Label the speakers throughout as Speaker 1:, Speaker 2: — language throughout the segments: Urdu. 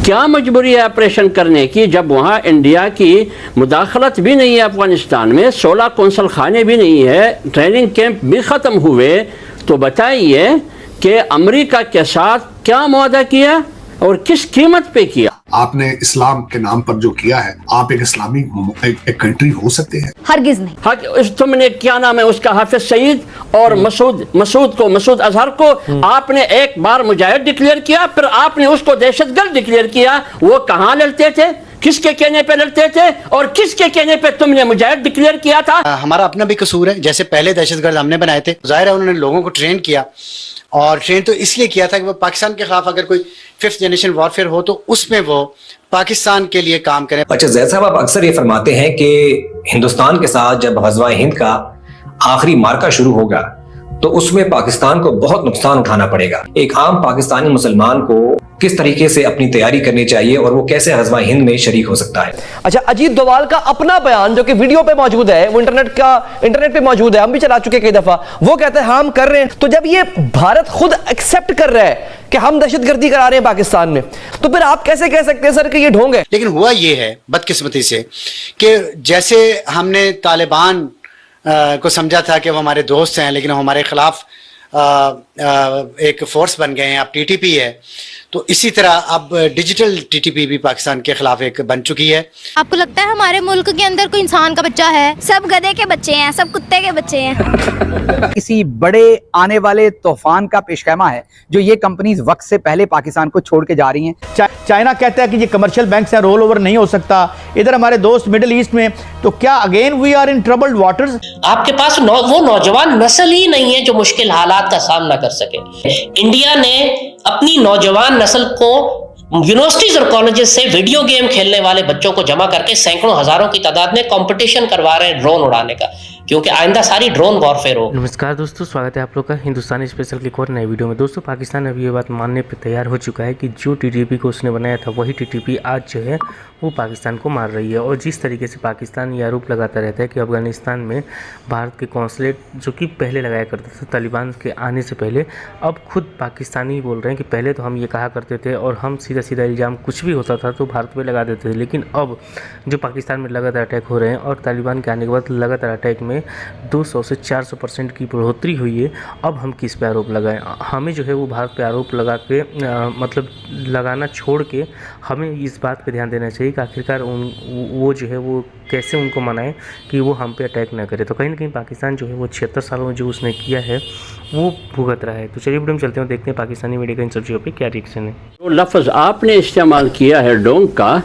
Speaker 1: کیا مجبوری ہے آپریشن کرنے کی جب وہاں انڈیا کی مداخلت بھی نہیں ہے افغانستان میں، 16 قونصل خانے بھی نہیں ہے، ٹریننگ کیمپ بھی ختم ہوئے؟ تو بتائیے کہ امریکہ کے ساتھ کیا معاہدہ کیا اور کس قیمت پہ کیا؟
Speaker 2: آپ نے اسلام کے نام پر جو کیا ہے، آپ ایک اسلامی ایک کنٹری ہو سکتے ہیں؟
Speaker 3: ہرگز نہیں۔
Speaker 1: تم نے کیا نام ہے اس کا، حافظ سعید اور مسعود اظہر کو آپ نے ایک بار مجاہد ڈکلیئر کیا، پھر آپ نے اس کو دہشت گرد ڈکلیئر کیا۔ وہ کہاں لڑتے تھے، کس کے کہنے پہ لڑتے تھے، اور کس کے کہنے پہ تم نے مجاہد ڈکلیئر کیا تھا؟
Speaker 4: ہمارا اپنا بھی قصور ہے، جیسے پہلے دہشت گرد ہم نے بنائے تھے، ظاہر ہے انہوں نے لوگوں کو ٹرین کیا، اور ٹرین تو اس لیے کیا تھا کہ وہ پاکستان کے خلاف اگر کوئی 5th جنریشن وارفیئر ہو تو اس میں وہ پاکستان کے لیے کام کریں۔
Speaker 5: اچھا زید صاحب، آپ اکثر یہ فرماتے ہیں کہ ہندوستان کے ساتھ جب غزوہ ہند کا آخری مارکہ شروع ہوگا تو اس میں پاکستان کو بہت نقصان اٹھانا پڑے گا۔ ایک عام پاکستانی مسلمان کو کس طریقے سے اپنی تیاری کرنی چاہیے اور وہ کیسے غزوہ ہند میں شریک ہو سکتا ہے؟
Speaker 6: اچھا، اجیت دوال کا اپنا بیان جو کہ ویڈیو پہ موجود ہے، وہ انٹرنیٹ پہ موجود ہے، ہم بھی چلا چکے کئی دفعہ، وہ کہتے ہیں ہم کر رہے ہیں۔ تو جب یہ بھارت خود ایکسپٹ کر رہا ہے کہ ہم دہشت گردی کرا رہے ہیں پاکستان میں، تو پھر آپ کیسے کہہ سکتے ہیں سر کہ یہ ڈھونگ ہے؟
Speaker 4: لیکن ہوا یہ ہے بدقسمتی سے کہ جیسے ہم نے طالبان کو سمجھا تھا کہ وہ ہمارے دوست ہیں، لیکن وہ ہمارے خلاف ایک فورس بن گئے ہیں، اب ٹی ٹی پی ہے، تو اسی طرح اب ڈیجیٹل ٹی ٹی پی بھی پاکستان کے خلاف ایک بن چکی ہے۔
Speaker 3: آپ کو لگتا ہے ہمارے ملک کے اندر کوئی انسان کا بچہ ہے؟ سب گدھے کے بچے ہیں، سب کتے کے بچے ہیں۔
Speaker 7: کسی بڑے آنے والے طوفان کا پیش خیمہ ہے جو یہ کمپنیز وقت سے پہلے پاکستان کو چھوڑ کے جا رہی ہیں۔
Speaker 8: چائنا کہتا ہے کہ یہ کمرشل بینکس ہیں، رول اوور نہیں ہو سکتا، ادھر ہمارے دوست مڈل ایسٹ میں، تو کیا again we are in troubled waters?
Speaker 9: آپ کے پاس وہ نوجوان نسل ہی نہیں ہے جو مشکل حالات کا سامنا کر سکے۔ انڈیا نے اپنی نوجوان نسل کو یونیورسٹیز اور کالجز سے ویڈیو گیم کھیلنے والے بچوں کو جمع کر کے سینکڑوں ہزاروں کی تعداد میں کمپٹیشن کروا رہے ہیں ڈرون اڑانے کا، کیونکہ آئندہ ساری ڈرون وارفیئر ہو۔
Speaker 10: نمسکار دوستو، سواگت ہے آپ لوگ کا ہندوستانی اسپیشل کی ایک اور نئے ویڈیو میں۔ دوستو، پاکستان ابھی یہ بات ماننے پہ تیار ہو چکا ہے کہ جو ٹی ٹی پی کو اس نے بنایا تھا وہی ٹی ٹی پی آج جو ہے وہ پاکستان کو مار رہی ہے، اور جس طریقے سے پاکستان یہ آروپ لگاتا رہتا ہے کہ افغانستان میں بھارت کے قونصلیٹ جو کہ پہلے لگایا کرتا تھا طالبان کے آنے سے پہلے، اب خود پاکستانی بول رہے ہیں کہ پہلے تو ہم یہ کہا کرتے تھے اور ہم سیدھا سیدھا الزام کچھ بھی ہوتا تھا تو بھارت پہ لگا دیتے تھے، لیکن اب جو پاکستان میں لگاتار اٹیک ہو رہے ہیں اور طالبان کے آنے کے بعد لگاتار اٹیک میں 200 سے 400% کی بڑھوتری ہوئی ہے، اب ہم کس پہ آروپ لگائیں؟ ہمیں جو ہے وہ بھارت پہ آروپ لگا کے مطلب لگانا چھوڑ کے ہمیں اس بات پہ دھیان دینا چاہیے کہ آخرکار وہ جو ہے وہ کیسے ان کو منائیں کہ وہ ہم پہ اٹیک نہ کرے۔ تو کہیں نہ کہیں پاکستان جو ہے وہ 76 سالوں میں جو اس نے کیا ہے وہ بھگت رہا ہے۔ تو چلیے ویڈیو میں چلتے ہیں، دیکھتے ہیں پاکستانی میڈیا کا ان سب چیزوں پہ کیا ریئیکشن ہے۔
Speaker 1: جو لفظ آپ نے استعمال کیا ہے ڈونگ کا،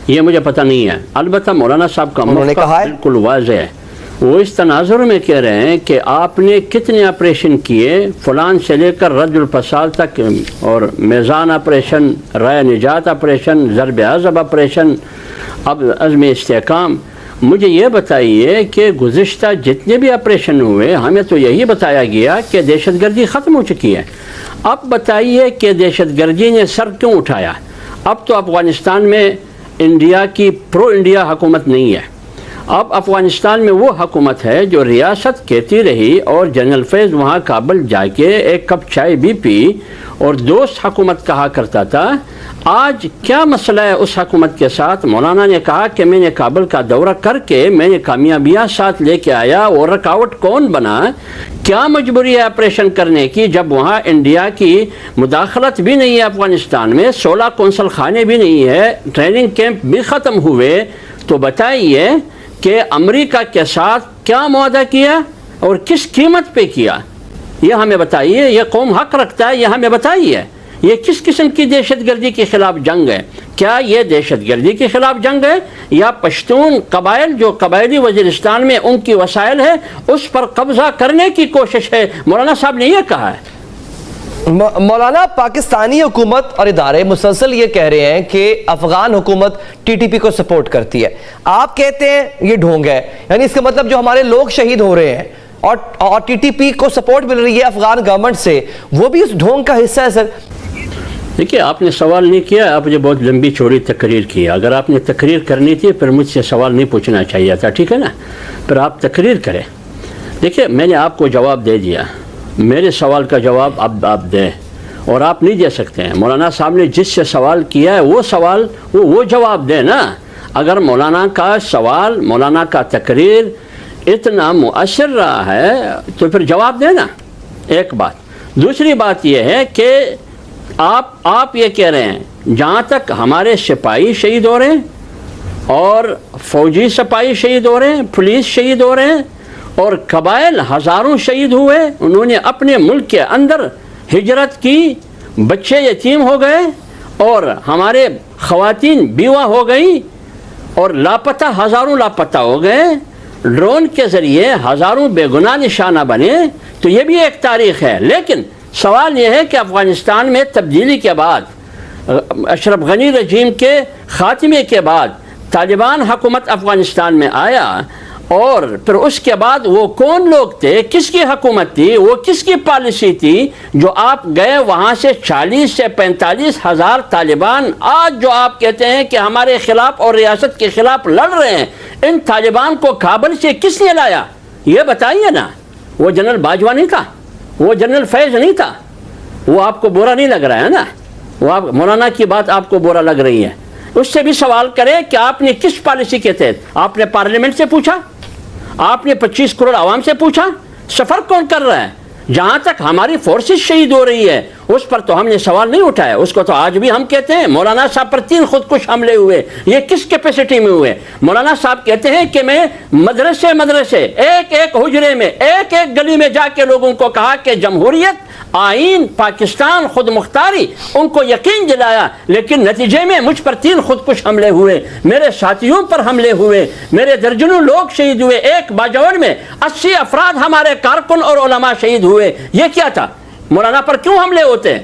Speaker 1: یہ مجھے پتہ نہیں ہے، البتہ مولانا صاحب کا موقع بالکل واضح ہے۔ وہ اس تناظر میں کہہ رہے ہیں کہ آپ نے کتنے آپریشن کیے، فلان سے لے کر رد الفصال تک، اور میزان آپریشن، رائے نجات آپریشن، ضرب عضب آپریشن، اب عزم استحکام۔ مجھے یہ بتائیے کہ گزشتہ جتنے بھی آپریشن ہوئے ہمیں تو یہی بتایا گیا کہ دہشت گردی ختم ہو چکی ہے۔ اب بتائیے کہ دہشت گردی نے سر کیوں اٹھایا؟ اب تو افغانستان میں انڈیا کی پرو انڈیا حکومت نہیں ہے، اب افغانستان میں وہ حکومت ہے جو ریاست کہتی رہی، اور جنرل فیض وہاں کابل جا کے ایک کپ چائے بھی پی اور دوست حکومت کہا کرتا تھا۔ آج کیا مسئلہ ہے اس حکومت کے ساتھ؟ مولانا نے کہا کہ میں نے کابل کا دورہ کر کے میں نے کامیابیاں ساتھ لے کے آیا، اور رکاوٹ کون بنا؟ کیا مجبوری ہے آپریشن کرنے کی جب وہاں انڈیا کی مداخلت بھی نہیں ہے افغانستان میں، 16 قونصل خانے بھی نہیں ہے، ٹریننگ کیمپ بھی ختم ہوئے؟ تو بتائیے کہ امریکہ کے ساتھ کیا معاہدہ کیا اور کس قیمت پہ کیا؟ یہ ہمیں بتائیے، یہ قوم حق رکھتا ہے، یہ ہمیں بتائیے یہ کس قسم کی دہشت گردی کے خلاف جنگ ہے؟ کیا یہ دہشت گردی کے خلاف جنگ ہے، یا پشتون قبائل جو قبائلی وزیرستان میں ان کی وسائل ہے اس پر قبضہ کرنے کی کوشش ہے؟ مولانا صاحب نے یہ کہا ہے۔
Speaker 6: مولانا، پاکستانی حکومت اور ادارے مسلسل یہ کہہ رہے ہیں کہ افغان حکومت ٹی ٹی پی کو سپورٹ کرتی ہے، آپ کہتے ہیں یہ ڈھونگ ہے، یعنی اس کا مطلب جو ہمارے لوگ شہید ہو رہے ہیں اور ٹی ٹی پی کو سپورٹ مل رہی ہے افغان گورنمنٹ سے، وہ بھی اس ڈھونگ کا حصہ ہے؟ سر
Speaker 1: دیکھیے، آپ نے سوال نہیں کیا، آپ نے بہت لمبی چوڑی تقریر کی۔ اگر آپ نے تقریر کرنی تھی پھر مجھ سے سوال نہیں پوچھنا چاہیے تھا، ٹھیک ہے نا؟ پھر آپ تقریر کریں۔ دیکھیے، میں نے آپ کو جواب دے دیا، میرے سوال کا جواب اب آپ دیں، اور آپ نہیں دے سکتے ہیں. مولانا صاحب نے جس سے سوال کیا ہے وہ سوال وہ جواب دے نا. اگر مولانا کا سوال، مولانا کا تقریر اتنا مؤثر رہا ہے تو پھر جواب دینا. ایک بات. دوسری بات یہ ہے کہ آپ یہ کہہ رہے ہیں جہاں تک ہمارے سپاہی شہید ہو رہے ہیں اور فوجی سپاہی شہید ہو رہے ہیں، پولیس شہید ہو رہے ہیں، اور قبائل ہزاروں شہید ہوئے، انہوں نے اپنے ملک کے اندر ہجرت کی، بچے یتیم ہو گئے اور ہمارے خواتین بیوہ ہو گئی اور لاپتہ ہزاروں لاپتہ ہو گئے، ڈرون کے ذریعے ہزاروں بے گناہ نشانہ بنے، تو یہ بھی ایک تاریخ ہے. لیکن سوال یہ ہے کہ افغانستان میں تبدیلی کے بعد، اشرف غنی رجیم کے خاتمے کے بعد طالبان حکومت افغانستان میں آیا، اور پھر اس کے بعد وہ کون لوگ تھے، کس کی حکومت تھی، وہ کس کی پالیسی تھی، جو آپ گئے وہاں سے 40 سے 45 ہزار طالبان آج جو آپ کہتے ہیں کہ ہمارے خلاف اور ریاست کے خلاف لڑ رہے ہیں، ان طالبان کو کابل سے کس نے لایا یہ بتائیے نا. وہ جنرل باجوہ نہیں تھا، وہ جنرل فیض نہیں تھا. وہ آپ کو برا نہیں لگ رہا ہے نا، وہ مولانا کی بات آپ کو برا لگ رہی ہے. اس سے بھی سوال کرے کہ آپ نے کس پالیسی کے تحت، آپ نے پارلیمنٹ سے پوچھا، آپ نے 25 کروڑ عوام سے پوچھا، سفر کون کر رہا ہے؟ جہاں تک ہماری فورسز شہید ہو رہی ہے اس پر تو ہم نے سوال نہیں اٹھایا. اس کو تو آج بھی ہم کہتے ہیں مولانا صاحب پر 3 خودکش حملے ہوئے، یہ کس کیپیسٹی میں ہوئے؟ مولانا صاحب کہتے ہیں کہ میں مدرسے ایک ایک حجرے میں، ایک ایک گلی میں جا کے لوگوں کو کہا کہ جمہوریت، آئین، پاکستان، خود مختاری، ان کو یقین دلایا، لیکن نتیجے میں مجھ پر 3 خودکش حملے ہوئے، میرے ساتھیوں پر حملے ہوئے، میرے درجنوں لوگ شہید ہوئے. ایک باجوڑ میں 80 افراد ہمارے کارکن اور علماء شہید ہوئے. یہ کیا تھا؟ مولانا پر کیوں حملے ہوتے ہیں؟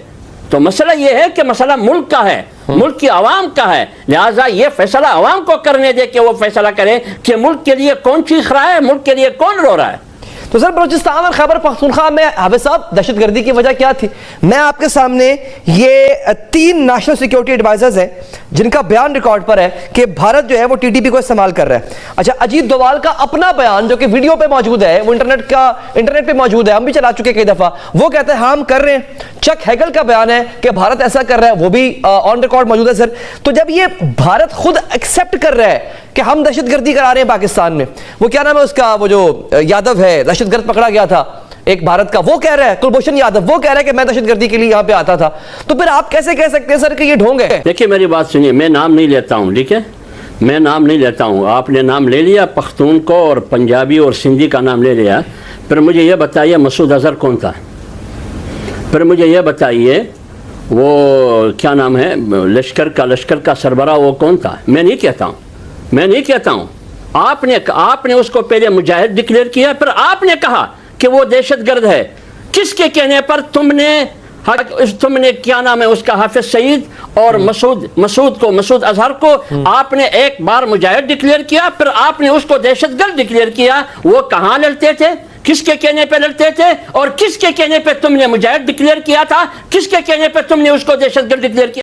Speaker 1: تو مسئلہ یہ ہے کہ مسئلہ ملک کا ہے، ملک کی عوام کا ہے، لہٰذا یہ فیصلہ عوام کو کرنے دے کہ وہ فیصلہ کرے کہ ملک کے لیے کون چیخ رہا ہے، ملک کے لیے کون رو رہا ہے.
Speaker 6: تو سر بلوچستان اور خیبر پختونخوا میں حافظ صاحب دہشت گردی کی وجہ کیا تھی؟ میں آپ کے سامنے یہ 3 نیشنل سیکیورٹی ایڈوائزرز ہیں جن کا بیان ریکارڈ پر ہے کہ بھارت جو ہے وہ ٹی ٹی پی کو استعمال کر رہا ہے. اچھا، اجیت ڈووال کا اپنا بیان جو کہ ویڈیو پہ موجود ہے، وہ انٹرنیٹ پہ موجود ہے، ہم بھی چلا چکے کئی دفعہ، وہ کہتے ہیں ہم کر رہے ہیں. چک ہیگل کا بیان ہے کہ بھارت ایسا کر رہا ہے، وہ بھی آن ریکارڈ موجود ہے. سر تو جب یہ بھارت خود ایکسیپٹ کر رہا ہے کہ ہم دہشت گردی کرا رہے ہیں پاکستان میں، وہ کیا نام ہے اس کا، وہ جو یادو ہے دہشت گرد پکڑا گیا تھا ایک بھارت کا، وہ کہہ رہا ہے، کلبھوشن یادو وہ کہہ رہا ہے کہ میں دہشت گردی کے لیے یہاں پہ آتا تھا، تو پھر آپ کیسے کہہ سکتے ہیں سر کہ یہ ڈھونگ ہے؟
Speaker 1: دیکھیے میری بات سنیے، میں نام نہیں لیتا ہوں، ٹھیک ہے، میں نام نہیں لیتا ہوں. آپ نے نام لے لیا، پختون کو اور پنجابی اور سندھی کا نام لے لیا. پھر مجھے یہ بتائیے مسعود اظہر کون تھا؟ پھر مجھے یہ بتائیے وہ کیا نام ہے لشکر کا سربراہ وہ کون تھا؟ میں نہیں کہتا ہوں. آپ نے اس کو پہلے مجاہد ڈکلیئر کیا، پھر آپ نے کہا کہ وہ دہشت گرد ہے. کس کے کہنے پر تم نے کیا نام ہے اس کا حافظ سعید اور مسعود اظہر کو آپ نے ایک بار مجاہد ڈکلیئر کیا، پھر آپ نے اس کو دہشت گرد ڈکلیئر کیا. وہ کہاں لڑتے تھے؟ کس کے کہنے پہ لڑتے تھے؟ اور کس کے کہنے پہ تم نے مجاہد ڈکلیئر کیا تھا؟ کس کے کہنے پہ تم نے اس کو دہشت گرد ڈکلیئر کیا؟